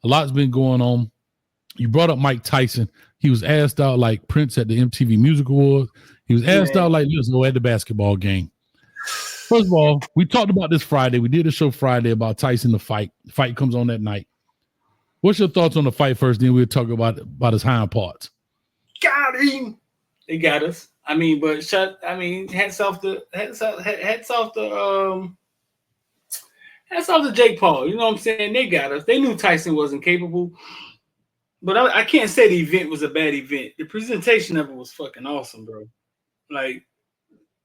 A lot's been going on. You brought up Mike Tyson. He was asked out like Prince at the MTV Music Awards. He was asked out like Lizzo at the basketball game. First of all, we talked about this Friday. We did a show Friday about Tyson, the fight. The fight comes on that night. What's your thoughts on the fight first? Then we'll talk about his hind parts. Got him. They got us. I mean, but hats off to Jake Paul. You know what I'm saying? They got us. They knew Tyson wasn't capable. But I can't say the event was a bad event. The presentation of it was fucking awesome, bro. Like,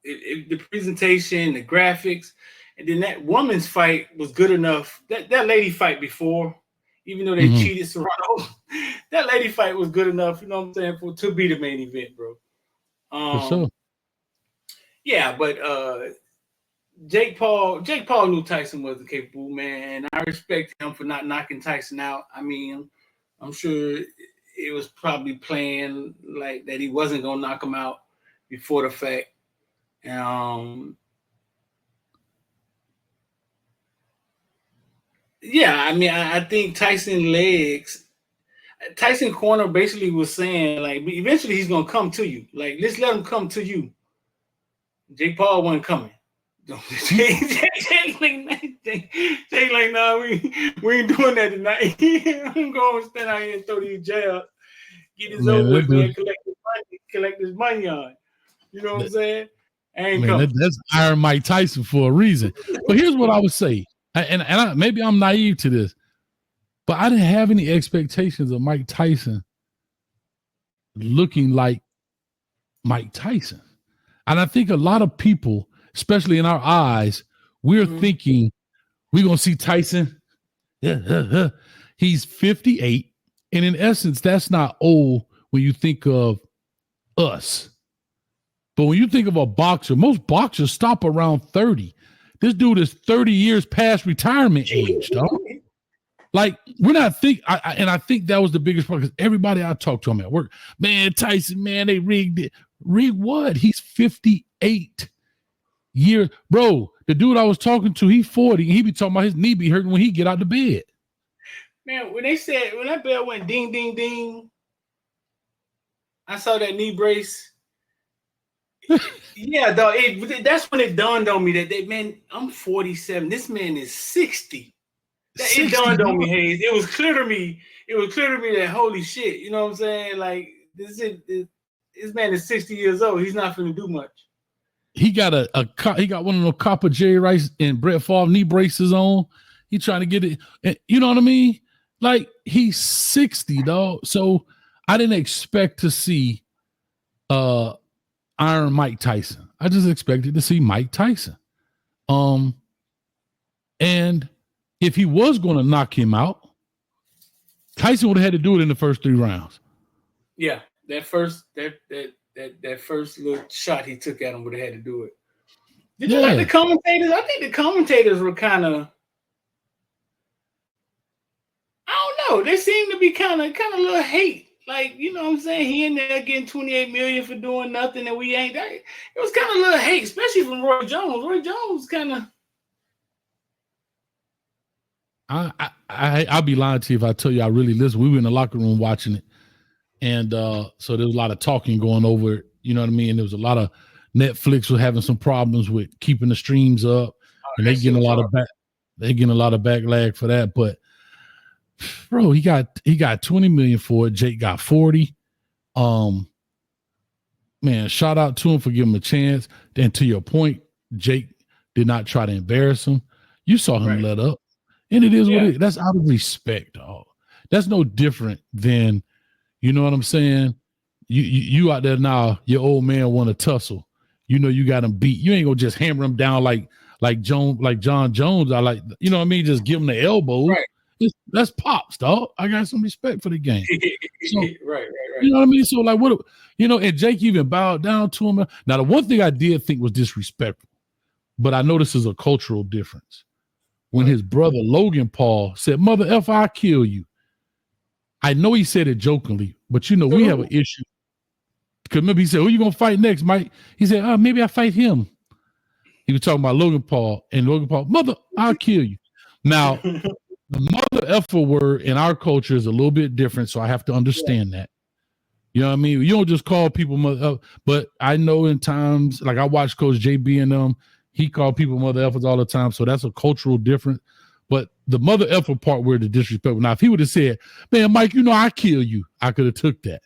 the presentation, the graphics, and then that woman's fight was good enough. That lady fight before, even though they cheated Serrano, that lady fight was good enough, you know what I'm saying, to be the main event, bro. For sure. Yeah, but Jake Paul knew Tyson wasn't capable, man. I respect him for not knocking Tyson out. I mean, I'm sure it was probably planned like that he wasn't gonna knock him out before the fact. Yeah, I mean, I think Tyson corner basically was saying like, eventually he's gonna come to you. Like, let's let him come to you. Jake Paul wasn't coming. Jake like, nah, we ain't doing that tonight. I'm going to stand out here and throw these jabs, get his over with, man, collect his money on. You know what I'm saying? That's Iron Mike Tyson for a reason. But here's what I would say, and maybe I'm naive to this, but I didn't have any expectations of Mike Tyson looking like Mike Tyson. And I think a lot of people, especially in our eyes, we're thinking we're going to see Tyson. He's 58. And in essence, that's not old when you think of us. But when you think of a boxer, most boxers stop around 30. This dude is 30 years past retirement age, dog. Like, we're not and I think that was the biggest problem, because everybody I talked to him at work, man, Tyson, man, they rigged it. Rigged what? He's 58 years. Bro, the dude I was talking to, he's 40, and he be talking about his knee be hurting when he get out the bed. Man, when that bell went ding, ding, ding, I saw that knee brace. Yeah, dog. That's when it dawned on me that man, I'm 47. This man is 60. It dawned on me, Hayes. It was clear to me that holy shit. You know what I'm saying? Like, this man is 60 years old. He's not finna do much. He got he got one of those copper Jerry Rice and Brett Favre knee braces on. He trying to get it. And you know what I mean? Like, he's 60, dog. So I didn't expect to see Iron Mike Tyson. I just expected to see Mike Tyson. And if he was going to knock him out, Tyson would have had to do it in the first 3 rounds. Yeah, that first little shot he took at him would have had to do it. Did you like the commentators? I think the commentators were kind of, I don't know. They seem to be kind of a little hate. Like, you know what I'm saying? He in there getting $28 million for doing nothing, and we ain't. It was kind of a little hate, especially from Roy Jones. Roy Jones kind of. I'll be lying to you if I tell you I really listened. We were in the locker room watching it. And so there was a lot of talking going over it. You know what I mean? There was a lot of Netflix was having some problems with keeping the streams up. And they're getting a lot of backlash for that. But bro, he got $20 million for it. Jake got 40. Man, shout out to him for giving him a chance. And to your point, Jake did not try to embarrass him. You saw him let up. And it is what it is. That's out of respect, dog. That's no different than, you know what I'm saying? You out there now, your old man want to tussle. You know you got him beat. You ain't gonna just hammer him down like John Jones. I like, you know what I mean? Just give him the elbow. Right. That's pops, dog. I got some respect for the game. So, right. You know what I mean? So like, what, you know, and Jake even bowed down to him. Now, the one thing I did think was disrespectful, but I know this is a cultural difference. When his brother Logan Paul said, "Mother F, I kill you." I know he said it jokingly, but you know, we have an issue. Because remember, he said, "Who you gonna fight next, Mike?" He said, maybe I fight him. He was talking about Logan Paul, and Logan Paul, "Mother, I'll kill you." Now, The mother effer word in our culture is a little bit different, so I have to understand that. You know what I mean? You don't just call people mother, but I know in times, like I watch Coach JB and them, he called people mother effers all the time, so that's a cultural difference. But the mother effer part where the disrespect. Now, if he would have said, "Man, Mike, you know I kill you," I could have took that.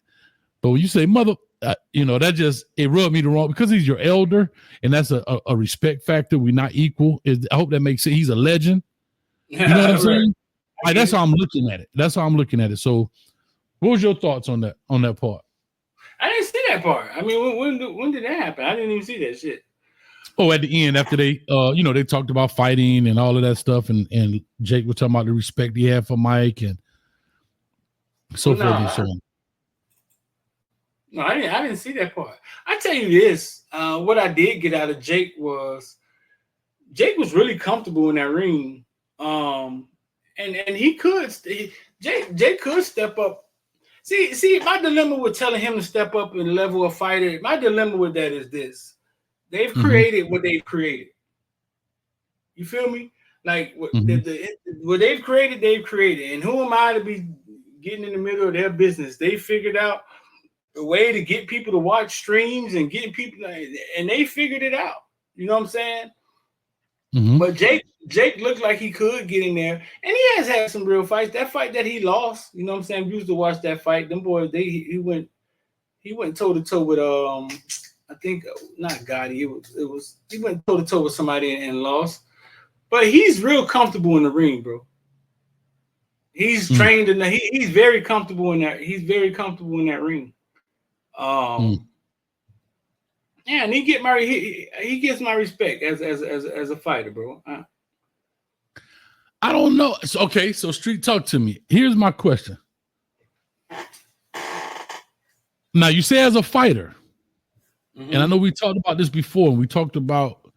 But when you say mother, that just it rubbed me the wrong because he's your elder, and that's a respect factor. We're not equal. I hope that makes sense. He's a legend. You know what I'm saying? Like, that's how I'm looking at it. That's how I'm looking at it. So, what was your thoughts on that part? I didn't see that part. I mean, when did that happen? I didn't even see that shit. Oh, at the end, after they, they talked about fighting and all of that stuff, and Jake was talking about the respect he had for Mike and so forth and so on. No, I didn't see that part. I tell you this, what I did get out of Jake was really comfortable in that ring, and he could. Jake could step up. See, my dilemma with telling him to step up in the level of fighter. My dilemma with that is this: they've created what they've created. You feel me? Like what they've created, and who am I to be getting in the middle of their business? They figured out a way to get people to watch streams and getting people, and they figured it out. You know what I'm saying? But Jake looked like he could get in there, and he has had some real fights. That fight that he lost, you know what I'm saying? We used to watch that fight. Them boys, he went toe to toe with I think not Gotti. He went toe to toe with somebody and lost. But he's real comfortable in the ring, bro. He's trained in he's very comfortable in that. He's very comfortable in that ring. Yeah, and he gets my respect as a fighter, bro. I don't know. So Street, talk to me. Here's my question. Now, you say as a fighter, and I know we talked about this before, and we talked about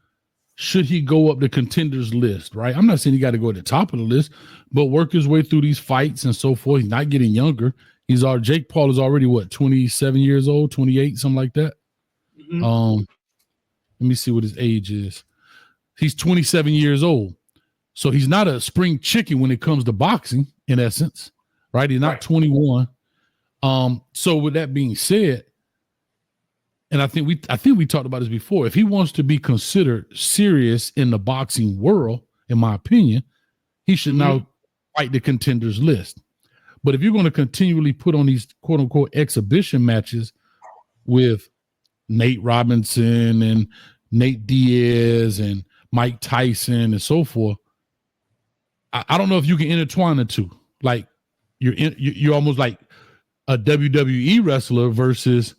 should he go up the contenders list, right? I'm not saying he got to go at the top of the list, but work his way through these fights and so forth. He's not getting younger. Jake Paul is already 27 years old, 28, something like that. Let me see what his age is. He's 27 years old. So he's not a spring chicken when it comes to boxing, in essence, right? He's not 21. So with that being said, and I think we talked about this before, if he wants to be considered serious in the boxing world, in my opinion, he should now fight the contenders list. But if you're going to continually put on these quote unquote exhibition matches with Nate Robinson and Nate Diaz and Mike Tyson and so forth, I don't know if you can intertwine the two. Like you're almost like a WWE wrestler versus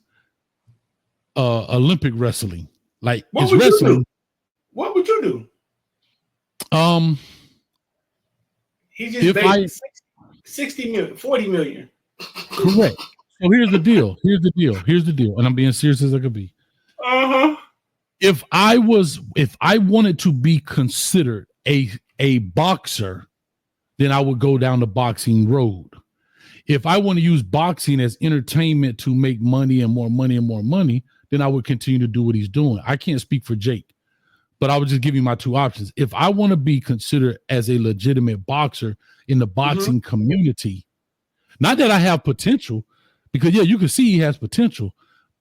Olympic wrestling. Like it's wrestling. What would you do? He just paid 60 million, 40 million. Correct. So here's the deal. And I'm being serious as I could be. If I wanted to be considered a boxer, then I would go down the boxing road. If I want to use boxing as entertainment to make money and more money and more money, then I would continue to do what he's doing. I can't speak for Jake, but I would just give you my two options. If I want to be considered as a legitimate boxer in the boxing community, not that I have potential, because you can see he has potential,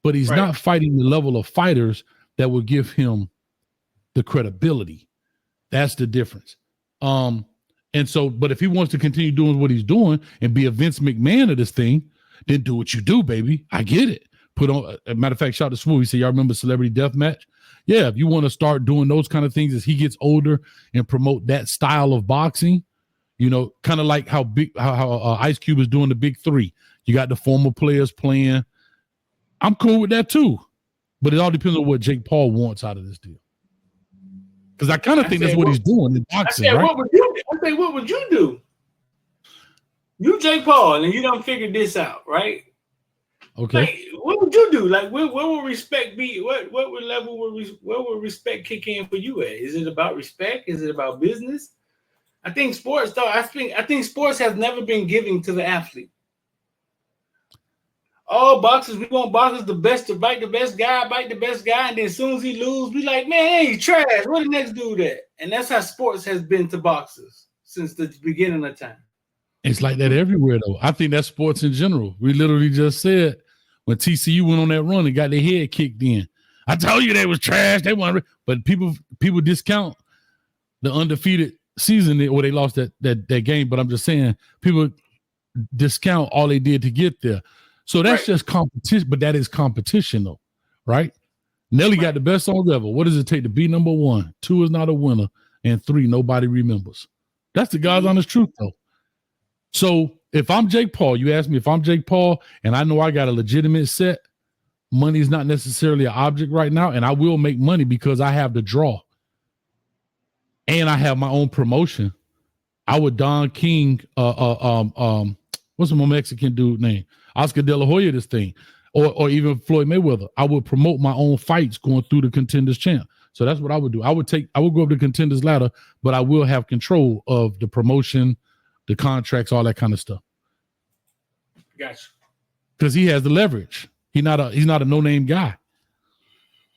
but he's not fighting the level of fighters that will give him the credibility. That's the difference. And so, but if he wants to continue doing what he's doing and be a Vince McMahon of this thing, then do what you do, baby. I get it. Put on, a matter of fact, shout out to Smooth. He said, y'all remember Celebrity Deathmatch? Yeah, if you want to start doing those kind of things as he gets older and promote that style of boxing, kind of like how Ice Cube is doing the big three. You got the former players playing. I'm cool with that too. But it all depends on what Jake Paul wants out of this deal. Because I kind of think that's what he's doing in boxing, right? What would you do? You Jake Paul, and you don't figure this out, right? Okay. Like, what would you do? Like, where would respect be? What level would respect kick in for you at? Is it about respect? Is it about business? I think sports, though. I think sports has never been giving to the athlete. All boxers, we want boxers the best to bite the best guy, and then as soon as he lose, we like, man, he's trash. What the next dude at? And that's how sports has been to boxers. since the beginning of time. It's like that everywhere, though. I think that's sports in general. We literally just said when TCU went on that run and got their head kicked in. I told you they was trash. They weren't, but people discount the undefeated season where they lost that game. But I'm just saying, people discount all they did to get there. So that's just competition, but that is competition, though, right? Nelly got the best song ever. What does it take to be number 1? 2 is not a winner, and 3, nobody remembers. That's the God's honest truth, though. So if I'm Jake Paul, you ask me if I'm Jake Paul, and I know I got a legitimate set, money is not necessarily an object right now, and I will make money because I have the draw, and I have my own promotion. I would Don King, what's the more Mexican dude name? Oscar De La Hoya, this thing, or even Floyd Mayweather. I would promote my own fights going through the Contenders Champ. So that's what I would do. I would go up the Contenders ladder, but I will have control of the promotion, the contracts, all that kind of stuff. Gotcha. Because he has the leverage. He's not a no-name guy.